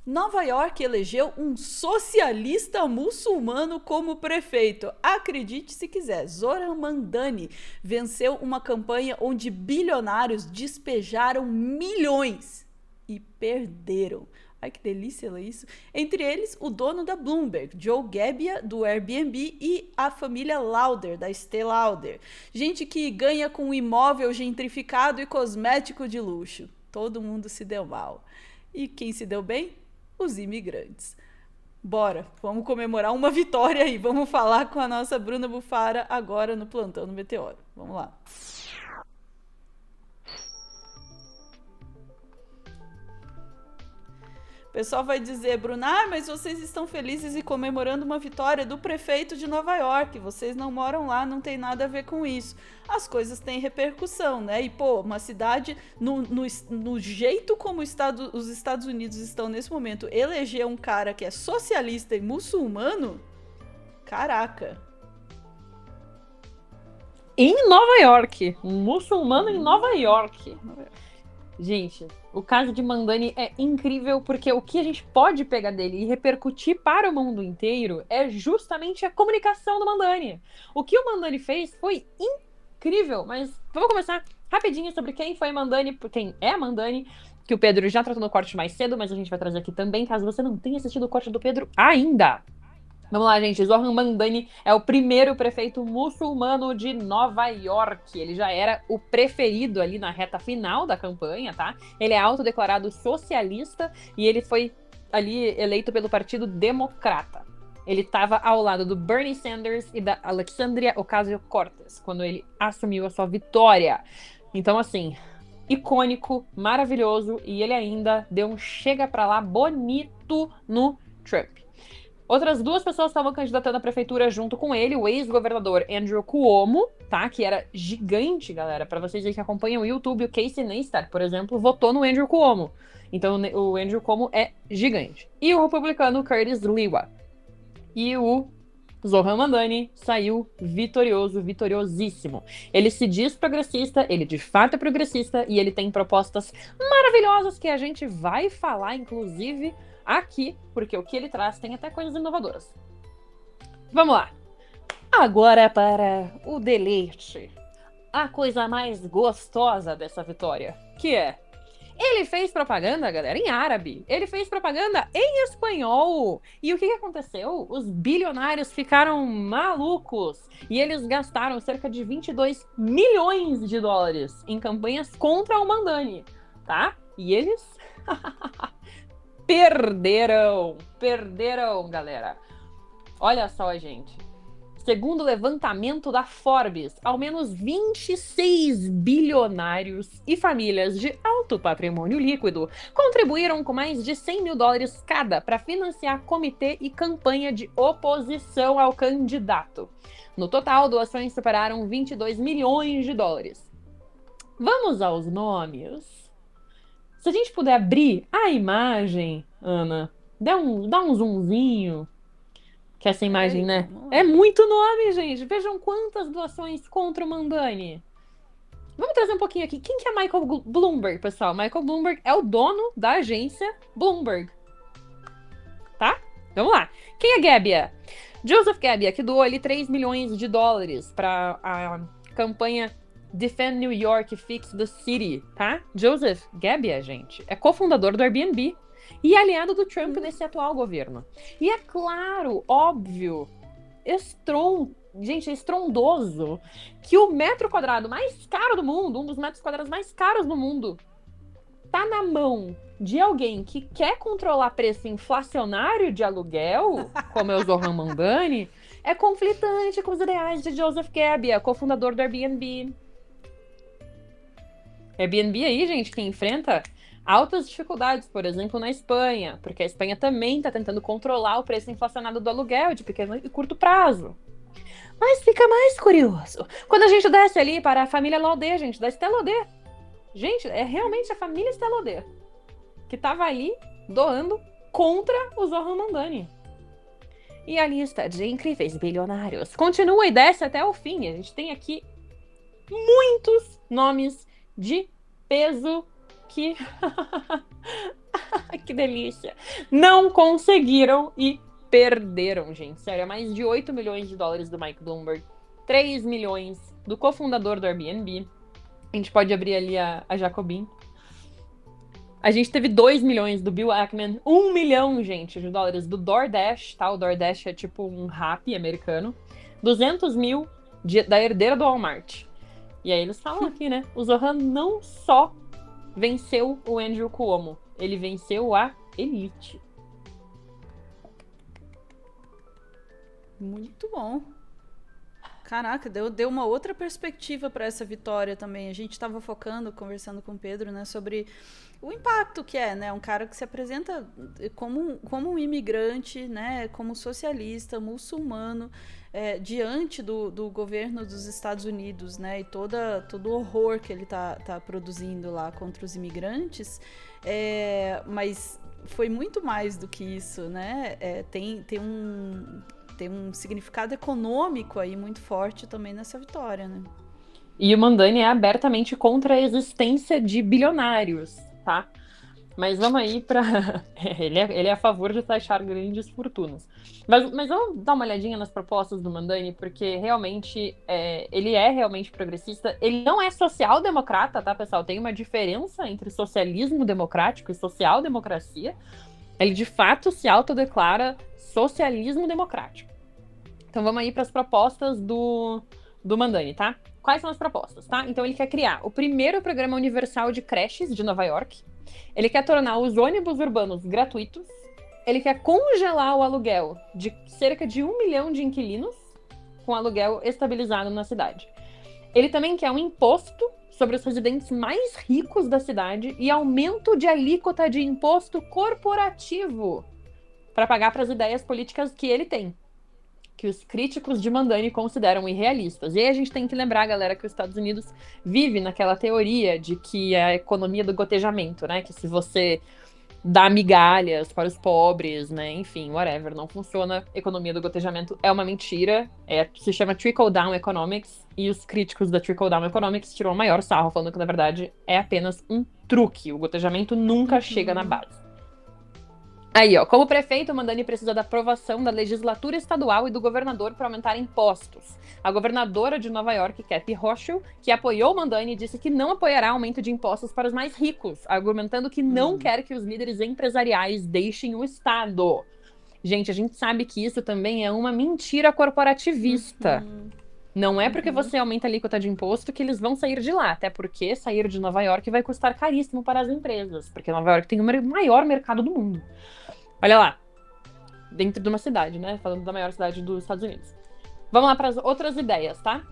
Nova York elegeu um socialista muçulmano como prefeito. Acredite se quiser, Zohran Mamdani venceu uma campanha onde bilionários despejaram milhões e perderam. Ai, que delícia isso. Entre eles, o dono da Bloomberg, Joe Gebbia, do Airbnb, e a família Lauder, da Estée Lauder. Gente que ganha com imóvel gentrificado e cosmético de luxo. Todo mundo se deu mal. E quem se deu bem? Os imigrantes. Bora, vamos comemorar uma vitória aí. Vamos falar com a nossa Bruna Bufara agora no Plantão do Meteoro. Vamos lá. O pessoal vai dizer, Bruna, mas vocês estão felizes e comemorando uma vitória do prefeito de Nova York. Vocês não moram lá, não tem nada a ver com isso. As coisas têm repercussão, né? E, pô, uma cidade, no jeito como os Estados Unidos estão nesse momento, eleger um cara que é socialista e muçulmano, caraca. Em Nova York. Um muçulmano em Nova York. Gente, o caso de Mamdani é incrível porque o que a gente pode pegar dele e repercutir para o mundo inteiro é justamente a comunicação do Mamdani. O que o Mamdani fez foi incrível, mas vamos começar rapidinho sobre quem foi Mamdani, quem é Mamdani, que o Pedro já tratou no corte mais cedo, mas a gente vai trazer aqui também, caso você não tenha assistido o corte do Pedro ainda. Vamos lá, gente. Zohran Mamdani é o primeiro prefeito muçulmano de Nova York. Ele já era o preferido ali na reta final da campanha, tá? Ele é autodeclarado socialista e ele foi ali eleito pelo Partido Democrata. Ele estava ao lado do Bernie Sanders e da Alexandria Ocasio-Cortez quando ele assumiu a sua vitória. Então, assim, icônico, maravilhoso, e ele ainda deu um chega pra lá bonito no Trump. Outras duas pessoas estavam candidatando à prefeitura junto com ele, o ex-governador Andrew Cuomo, tá? Que era gigante, galera. Para vocês aí que acompanham o YouTube, o Casey Neistat, por exemplo, votou no Andrew Cuomo. Então o Andrew Cuomo é gigante. E o republicano Curtis Lewa. E o Zohran Mamdani saiu vitorioso, vitoriosíssimo. Ele se diz progressista, ele de fato é progressista, e ele tem propostas maravilhosas que a gente vai falar, inclusive, aqui, porque o que ele traz tem até coisas inovadoras. Vamos lá. Agora para o deleite. A coisa mais gostosa dessa vitória, que é... Ele fez propaganda, galera, em árabe. Ele fez propaganda em espanhol. E o que aconteceu? Os bilionários ficaram malucos. E eles gastaram cerca de 22 milhões de dólares em campanhas contra o Mamdani, tá? E eles... Perderam, galera. Olha só, gente. Segundo o levantamento da Forbes, ao menos 26 bilionários e famílias de alto patrimônio líquido contribuíram com mais de 100 mil dólares cada para financiar comitê e campanha de oposição ao candidato. No total, doações superaram 22 milhões de dólares. Vamos aos nomes. Se a gente puder abrir a imagem, Ana, dá um zoomzinho. Que essa imagem, né? É muito nome, gente. Vejam quantas doações contra o Mamdani. Vamos trazer um pouquinho aqui. Quem que é Michael Bloomberg, pessoal? Michael Bloomberg é o dono da agência Bloomberg. Tá? Vamos lá. Quem é Gebbia? Joseph Gebbia, que doou ali 3 milhões de dólares para a campanha Defend New York, Fix the City, tá? Joseph Gebbia, gente, é cofundador do Airbnb e aliado do Trump nesse atual governo. E é claro, óbvio, estrondoso que o metro quadrado mais caro do mundo, um dos metros quadrados mais caros do mundo, tá na mão de alguém que quer controlar preço inflacionário de aluguel, como é o Zohran Mamdani, é conflitante com os ideais de Joseph Gebbia, cofundador do Airbnb. Airbnb aí, gente, que enfrenta altas dificuldades, por exemplo, na Espanha, porque a Espanha também está tentando controlar o preço inflacionado do aluguel de pequeno e curto prazo. Mas fica mais curioso quando a gente desce ali para a família Lauder, gente, da Estée Lauder. Gente, é realmente a família Estée Lauder que estava ali doando contra o Zohran Mamdani. E a lista de incríveis bilionários continua e desce até o fim. A gente tem aqui muitos nomes de peso que Que delícia. Não conseguiram e perderam, gente. Sério, é mais de 8 milhões de dólares do Mike Bloomberg, 3 milhões do cofundador do Airbnb. A gente pode abrir ali a Jacobin. A gente teve 2 milhões do Bill Ackman, 1 milhão, gente, de dólares do DoorDash, tá? O DoorDash é tipo um Rappi americano. 200 mil da herdeira do Walmart. E aí eles falam aqui, né? O Zohan não só venceu o Andrew Cuomo, ele venceu a elite. Muito bom. Caraca, deu uma outra perspectiva para essa vitória também. A gente estava conversando com o Pedro, né, sobre o impacto que é, né, um cara que se apresenta como um imigrante, né, como socialista, muçulmano, diante do governo dos Estados Unidos, né, e todo o horror que ele tá produzindo lá contra os imigrantes, mas foi muito mais do que isso, né, tem um significado econômico aí muito forte também nessa vitória, né? E o Mamdani é abertamente contra a existência de bilionários, tá? Mas vamos aí para ele é a favor de taxar grandes fortunas. Mas vamos dar uma olhadinha nas propostas do Mamdani, porque realmente ele é realmente progressista. Ele não é social-democrata, tá, pessoal? Tem uma diferença entre socialismo democrático e social-democracia. Ele, de fato, se autodeclara socialismo democrático. Então vamos aí para as propostas do Mamdani, tá? Quais são as propostas, tá? Então ele quer criar o primeiro programa universal de creches de Nova York. Ele quer tornar os ônibus urbanos gratuitos. Ele quer congelar o aluguel de cerca de 1 milhão de inquilinos com aluguel estabilizado na cidade. Ele também quer um imposto sobre os residentes mais ricos da cidade e aumento de alíquota de imposto corporativo para pagar para as ideias políticas que ele tem, que os críticos de Mamdani consideram irrealistas. E aí a gente tem que lembrar, galera, que os Estados Unidos vive naquela teoria de que a economia do gotejamento, né? Que se você dá migalhas para os pobres, né? Enfim, whatever, não funciona. Economia do gotejamento é uma mentira. Se chama Trickle-Down Economics. E os críticos da Trickle-Down Economics tiram o maior sarro, falando que, na verdade, é apenas um truque. O gotejamento nunca chega na base. Aí, ó, como prefeito, o Mamdani precisa da aprovação da legislatura estadual e do governador para aumentar impostos. A governadora de Nova York, Kathy Hochul, que apoiou o Mamdani, disse que não apoiará aumento de impostos para os mais ricos, argumentando que não quer que os líderes empresariais deixem o estado. Gente, a gente sabe que isso também é uma mentira corporativista. Não é porque você aumenta a alíquota de imposto que eles vão sair de lá, até porque sair de Nova York vai custar caríssimo para as empresas, porque Nova York tem o maior mercado do mundo. Olha lá, dentro de uma cidade, né? Falando da maior cidade dos Estados Unidos. Vamos lá para as outras ideias, tá?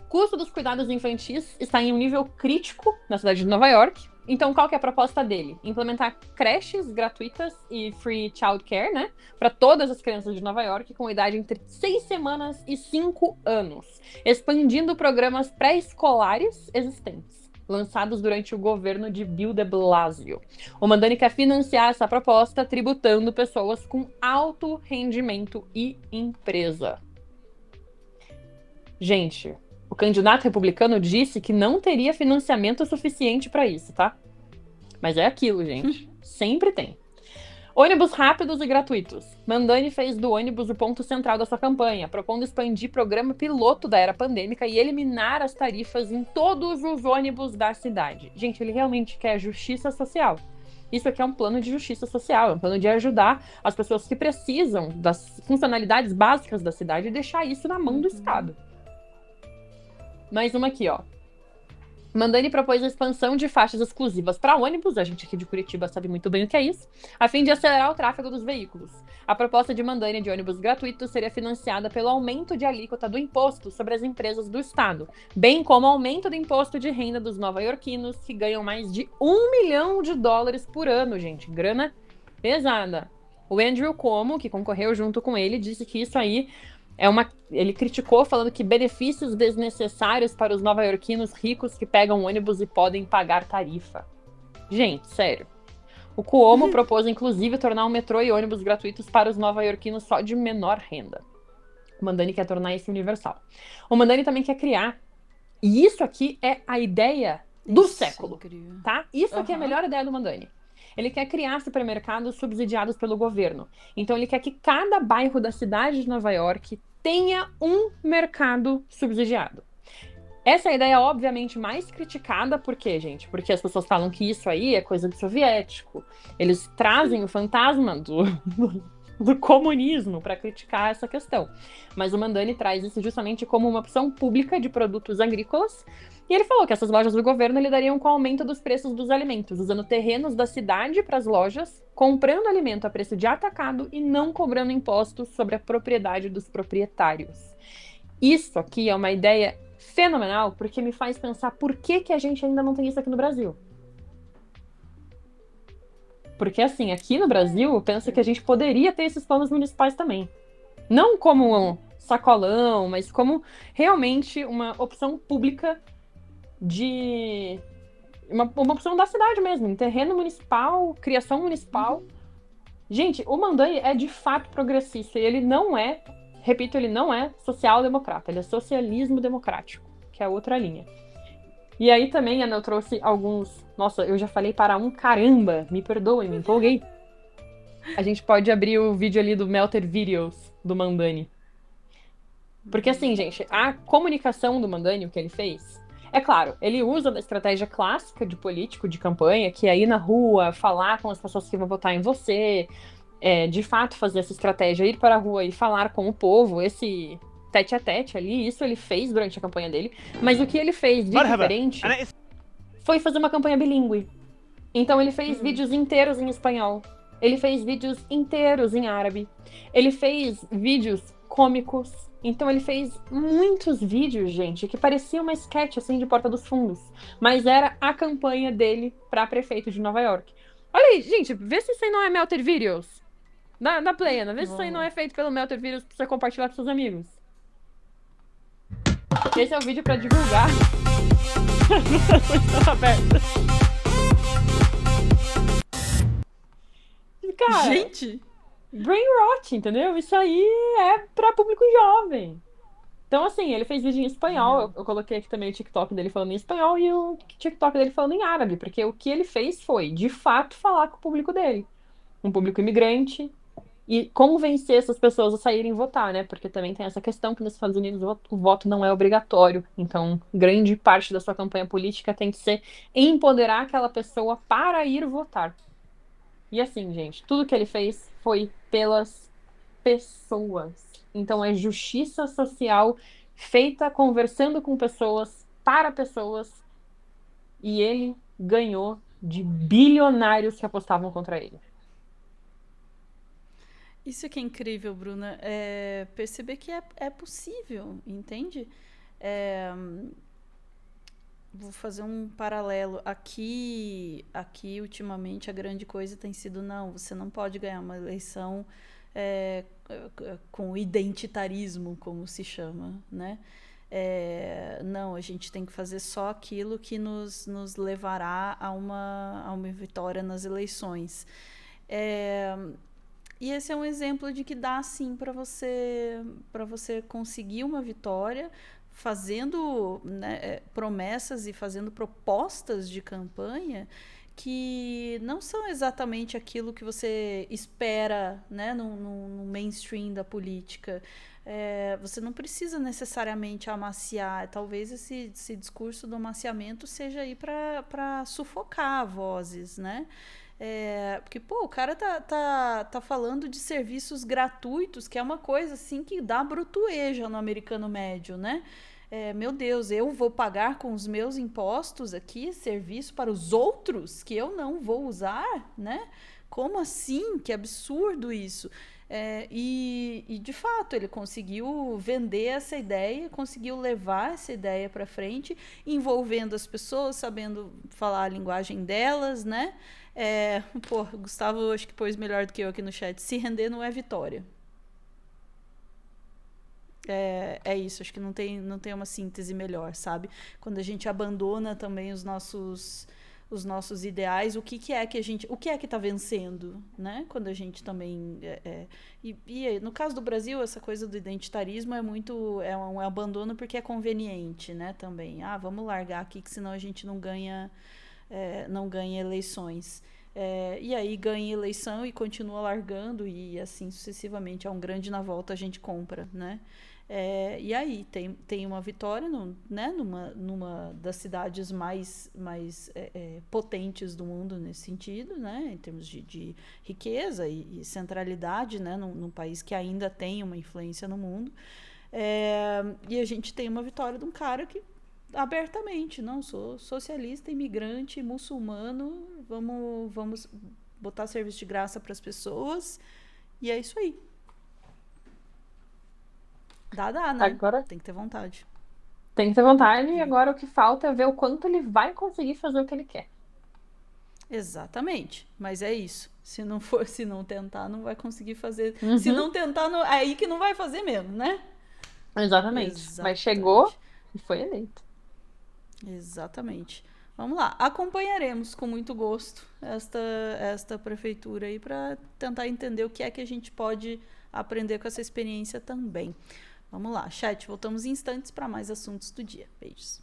Custo dos cuidados infantis está em um nível crítico na cidade de Nova York. Então, qual que é a proposta dele? Implementar creches gratuitas e free childcare, né? Para todas as crianças de Nova York com idade entre 6 semanas e 5 anos. Expandindo programas pré-escolares existentes, lançados durante o governo de Bill de Blasio. O Mamdani quer financiar essa proposta tributando pessoas com alto rendimento e empresa. Gente, o candidato republicano disse que não teria financiamento suficiente para isso, tá? Mas é aquilo, gente. Sempre tem. Ônibus rápidos e gratuitos. Mamdani fez do ônibus o ponto central da sua campanha, propondo expandir programa piloto da era pandêmica e eliminar as tarifas em todos os ônibus da cidade. Gente, ele realmente quer justiça social. Isso aqui é um plano de justiça social, é um plano de ajudar as pessoas que precisam das funcionalidades básicas da cidade e deixar isso na mão do Estado. Mais uma aqui, ó. Mamdani propôs a expansão de faixas exclusivas para ônibus, a gente aqui de Curitiba sabe muito bem o que é isso, a fim de acelerar o tráfego dos veículos. A proposta de Mamdani de ônibus gratuitos seria financiada pelo aumento de alíquota do imposto sobre as empresas do estado, bem como aumento do imposto de renda dos nova-iorquinos, que ganham mais de 1 milhão de dólares por ano, gente. Grana pesada. O Andrew Cuomo, que concorreu junto com ele, disse que isso aí ele criticou, falando que benefícios desnecessários para os nova-iorquinos ricos que pegam ônibus e podem pagar tarifa. Gente, sério. O Cuomo propôs, inclusive, tornar o metrô e ônibus gratuitos para os nova-iorquinos só de menor renda. O Mamdani quer tornar isso universal. O Mamdani também quer criar, e isso aqui é a ideia do século, tá? Isso aqui é a melhor ideia do Mamdani. Ele quer criar supermercados subsidiados pelo governo. Então ele quer que cada bairro da cidade de Nova York tenha um mercado subsidiado. Essa é a ideia, obviamente, mais criticada, por quê, gente? Porque as pessoas falam que isso aí é coisa do soviético. Eles trazem o fantasma do comunismo para criticar essa questão. Mas o Mamdani traz isso justamente como uma opção pública de produtos agrícolas. E ele falou que essas lojas do governo lidariam com o aumento dos preços dos alimentos, usando terrenos da cidade para as lojas, comprando alimento a preço de atacado e não cobrando impostos sobre a propriedade dos proprietários. Isso aqui é uma ideia fenomenal, porque me faz pensar por que a gente ainda não tem isso aqui no Brasil. Porque, assim, aqui no Brasil, eu penso que a gente poderia ter esses planos municipais também. Não como um sacolão, mas como realmente uma opção pública de... Uma opção da cidade mesmo, em terreno municipal, criação municipal. Gente, o Mamdani é de fato progressista e ele não é, repito, ele não é social-democrata, ele é socialismo democrático, que é outra linha. E aí também, Ana, eu trouxe alguns... Nossa, eu já falei para um caramba, me perdoem, me empolguei. A gente pode abrir o vídeo ali do Melted Videos do Mamdani. Porque assim, gente, a comunicação do Mamdani, o que ele fez... É claro, ele usa da estratégia clássica de político, de campanha, que é ir na rua, falar com as pessoas que vão votar em você, de fato fazer essa estratégia, ir para a rua e falar com o povo, esse tete a tete ali, isso ele fez durante a campanha dele. Mas o que ele fez de diferente foi fazer uma campanha bilíngue. Então ele fez vídeos inteiros em espanhol, ele fez vídeos inteiros em árabe, ele fez vídeos cômicos. Então ele fez muitos vídeos, gente, que parecia uma sketch, assim, de Porta dos Fundos. Mas era a campanha dele pra prefeito de Nova York. Olha aí, gente, vê se isso aí não é Melted Videos. Da Play, Ana, vê se isso aí não é feito pelo Melted Videos pra você compartilhar com seus amigos. Esse é o vídeo pra divulgar. Cara, Gente! brain rot, entendeu? Isso aí é pra público jovem. Então, assim, ele fez vídeo em espanhol. Eu coloquei aqui também o TikTok dele falando em espanhol e o TikTok dele falando em árabe, porque o que ele fez foi, de fato, falar com o público dele. Um público imigrante. E convencer essas pessoas a saírem votar, né? Porque também tem essa questão que nos Estados Unidos o voto não é obrigatório. Então, grande parte da sua campanha política tem que ser empoderar aquela pessoa para ir votar. E assim, gente, tudo que ele fez foi pelas pessoas. Então é justiça social feita conversando com pessoas, para pessoas. E ele ganhou de bilionários que apostavam contra ele. Isso que é incrível, Bruna. Perceber que é possível, entende? Vou fazer um paralelo. Aqui, ultimamente, a grande coisa tem sido, não, você não pode ganhar uma eleição com identitarismo, como se chama, né? Não, a gente tem que fazer só aquilo que nos levará a uma vitória nas eleições. E esse é um exemplo de que dá sim para você conseguir uma vitória fazendo, né, promessas e fazendo propostas de campanha que não são exatamente aquilo que você espera, né, no mainstream da política. Você não precisa necessariamente amaciar. Talvez esse discurso do amaciamento seja aí para sufocar vozes, né? Porque, pô, o cara tá falando de serviços gratuitos, que é uma coisa, assim, que dá brutueja no americano médio, né? Meu Deus, eu vou pagar com os meus impostos aqui serviço para os outros que eu não vou usar, né? Como assim? Que absurdo isso. E, de fato, ele conseguiu vender essa ideia, conseguiu levar essa ideia para frente, envolvendo as pessoas, sabendo falar a linguagem delas, né? O Gustavo acho que pôs melhor do que eu aqui no chat. Se render não é vitória. É isso, acho que não tem uma síntese melhor, sabe? Quando a gente abandona também os nossos ideais, o que é que está vencendo, né? Quando a gente também e no caso do Brasil, essa coisa do identitarismo é um abandono porque é conveniente, né? Também, vamos largar aqui que senão a gente não ganha eleições. E aí ganha eleição e continua largando, e assim sucessivamente. É um grande na volta, a gente compra, né? E aí tem uma vitória né, numa das cidades mais potentes do mundo nesse sentido, né, em termos de riqueza e centralidade, né, num país que ainda tem uma influência no mundo. E a gente tem uma vitória de um cara que abertamente, não, sou socialista, imigrante, muçulmano, vamos botar serviço de graça para as pessoas, e é isso aí. Dá, né? Agora Tem que ter vontade. tem que ter vontade, e agora o que falta é ver o quanto ele vai conseguir fazer o que ele quer. Exatamente. Mas é isso. Se não tentar, não vai conseguir fazer. Uhum. Se não tentar, é aí que não vai fazer mesmo, né? Exatamente. Mas chegou e foi eleito. Exatamente. Vamos lá. Acompanharemos com muito gosto esta prefeitura aí para tentar entender o que é que a gente pode aprender com essa experiência também. Vamos lá, chat. Voltamos em instantes para mais assuntos do dia. Beijos.